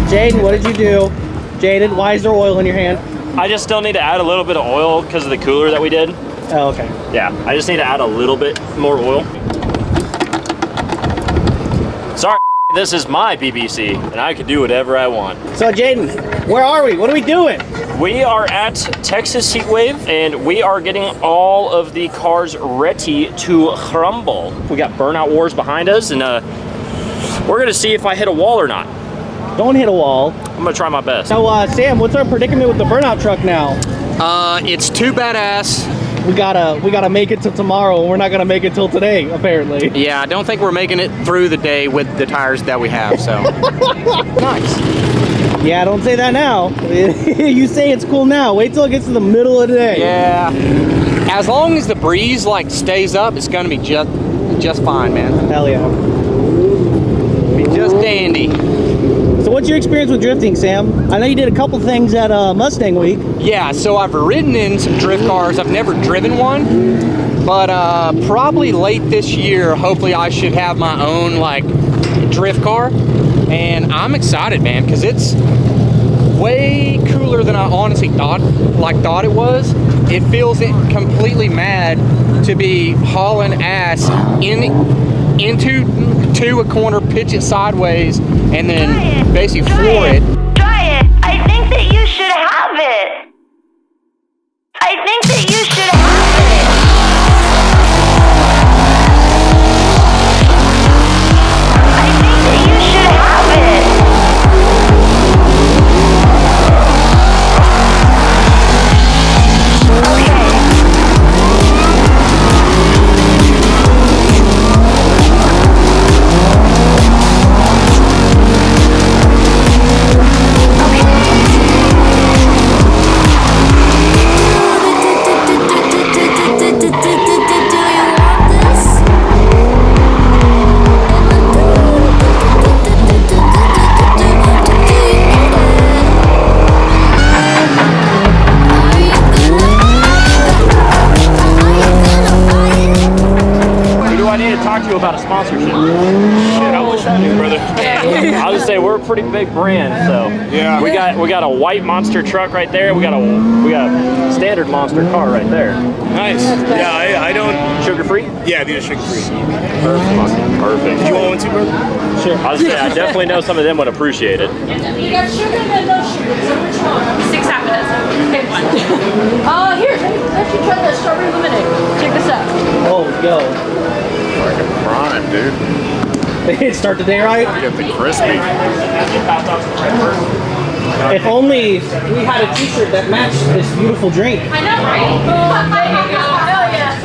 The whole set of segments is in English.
Jaden, what did you do? Jaden, why is there oil in your hand? I just still need to add a little bit of oil because of the cooler that we did. Oh, okay. Yeah, I just need to add a little bit more oil. Sorry, this is my BBC, and I can do whatever I want. So Jaden, where are we? What are we doing? We are at Texas Heatwave, and we are getting all of the cars ready to crumble. We got Burnout Wars behind us, and we're gonna see if I hit a wall or not. Don't hit a wall. I'm gonna try my best. So Sam, what's our predicament with the Burnout Truck now? It's too badass. We gotta make it till tomorrow, and we're not gonna make it till today, apparently. Yeah, I don't think we're making it through the day with the tires that we have, so. Nice. Yeah, don't say that now. You say it's cool now. Wait till it gets to the middle of the day. Yeah. As long as the breeze like stays up, it's gonna be just fine, man. Hell yeah. Be just dandy. So what's your experience with drifting, Sam? I know you did a couple things at Mustang Week. Yeah, so I've ridden in some drift cars. I've never driven one, but probably late this year, hopefully I should have my own like drift car. And I'm excited, man, because it's way cooler than I honestly thought it was. It feels completely mad to be hauling ass into a corner, pitch it sideways, and then basically floor it. Try it. I think that you should have it. I think that you should have it. I think that you should have it. About a sponsorship. Shit, I wish I knew, brother. I would say we're a pretty big brand, so yeah. We got a white monster truck right there. We got a standard monster car right there. Nice. Yeah, I don't sugar free. Yeah, these are sugar free. Perfect. Do you want one too, brother? Sure. I was saying, I definitely know some of them would appreciate it. You got sugar and no sugar. So which one? 6 half a dozen. Pick one. Here, let you try the strawberry lemonade. Check this out. Oh, yo. Fucking prime, dude. Start the day right? You got the crispy. If only we had a t-shirt that matched this beautiful drink. I know, right? There you go. Hell yeah.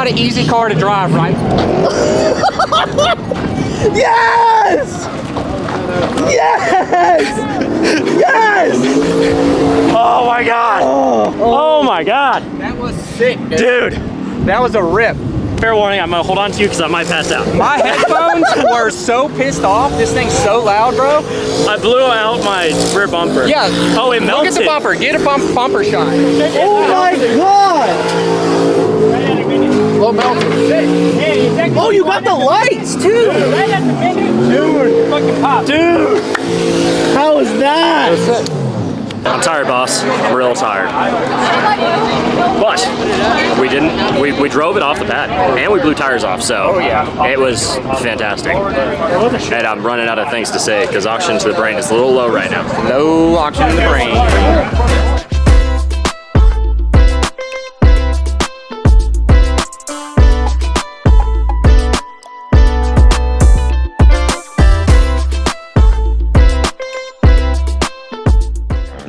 an easy car to drive, right? Yes! Yes! Yes! Oh my god! Oh my god! That was sick, Dude! That was a rip. Fair warning, I'm gonna hold on to you because I might pass out. My headphones were so pissed off. This thing's so loud, bro. I blew out my rear bumper. Yeah. Oh, it melted. Look at the bumper. Get a bumper shot. Oh my god! Little melted. Oh, you got the lights too! Dude! Fucking pop. Dude! How was that? I'm tired, boss. I'm real tired. But we drove it off the pad and we blew tires off, so it was fantastic. And I'm running out of things to say because oxygen to the brain is a little low right now. Low oxygen in the brain.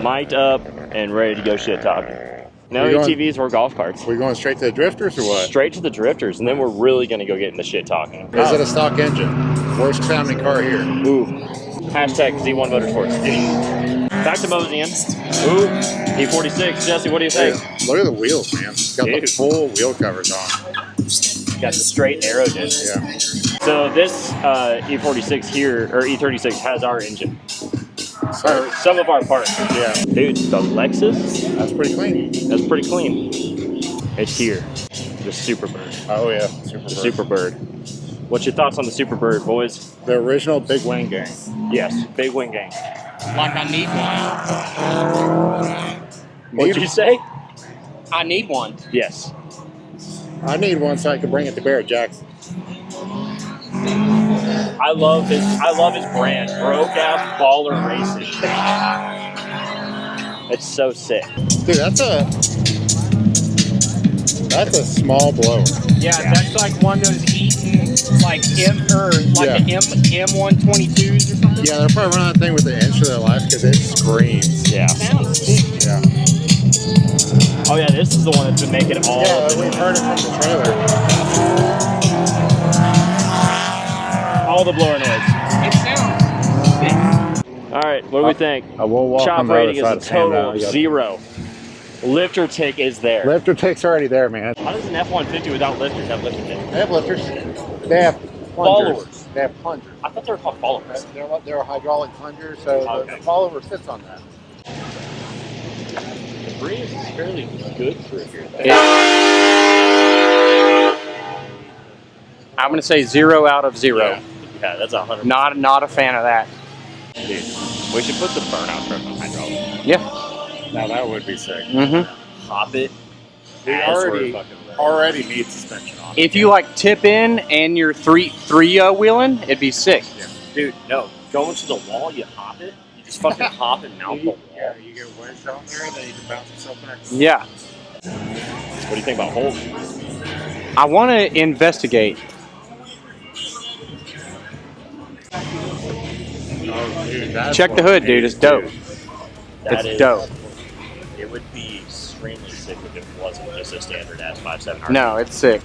Mic'd up and ready to go shit talking. No ATVs or golf carts. We're going straight to the drifters or what? Straight to the drifters, and then we're really gonna go get into shit talking. Is it a stock engine? Worst sounding car here. Ooh. Hashtag Z1 Motorsports. Back to Mosey. Ooh. E46. Jesse, what do you think? Dude, look at the wheels, man. It's got the full wheel covers on. Got the straight arrow discs. Yeah. So this E46 here, or E36, has our engine. Or some of our parts. Yeah. Dude, the Lexus, That's pretty clean. that's pretty clean. It's here. The Superbird. Oh yeah. The Superbird. What's your thoughts on the Superbird, boys? The original Big Wing Gang. Yes, big wing gang. Like I need one. What'd you say? I need one. Yes. I need one so I can bring it to Barrett Jackson. I love his brand, Broke Ass Baller Racing. It's so sick. Dude, that's a small blower. Yeah, that's like one of those Eaton, like the M122s or something. Yeah, they're probably running that thing with the inch of their life because it screams. Yeah. Yeah. Oh yeah, this is the one that's been making all Yeah, of we've heard it from the trailer. all the blower noise. It sounds sick. All right, what do we think? We'll walk Chop on the other rating is side a of town total now. of 0. Lifter tick is there. Lifter tick's already there, man. How does an F-150 without lifters have lifter tick? They have lifters. They have plungers. Followers. They have plungers. I thought they were called followers. They're hydraulic plungers, so Okay. the follower sits on that. The breeze is fairly good through here. I'm gonna say 0 out of 0. Yeah, that's 100. Not a fan of that. Dude, we should put the Burnout Truck on hydraulic. Yeah. Now that would be sick. Mm-hmm. Hop it. They as we're already fucking ready. already need suspension on it. If you like tip in and you're three wheeling, it'd be sick. Dude, no. Going to the wall, you hop it. You just fucking hop and mount the wall. Yeah, you get wedged on there, then you can bounce yourself back. Yeah. What do you think about holding? I want to investigate. Oh, dude, that's Check the what hood, I dude. need It's dope. to do. That It's is dope. It would be extremely sick if it wasn't just a standard ass 5.7 RT. No, it's sick.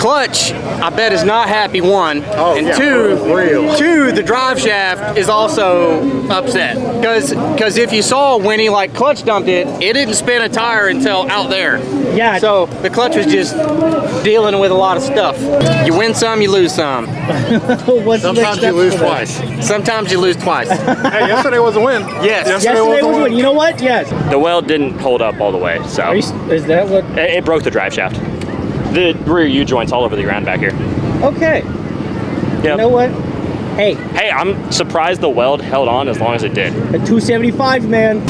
clutch, I bet, is not happy, one. Oh, and yeah, two, for real. the drive shaft is also upset. Because if you saw when he like clutch dumped it, it didn't spin a tire until out there. Yeah. So the clutch was just dealing with a lot of stuff. You win some, you lose some. What's the next Sometimes you step lose for that? twice. Sometimes you lose twice. Hey, yesterday was a win. Yes. Yesterday was a win. You know what? Yes. The weld didn't hold up all the way, so Are you, is that what? it broke the drive shaft. The rear U-joint's all over the ground back here. Okay. Yep. You know what? Hey, Hey, I'm surprised the weld held on as long as it did. a 275, man.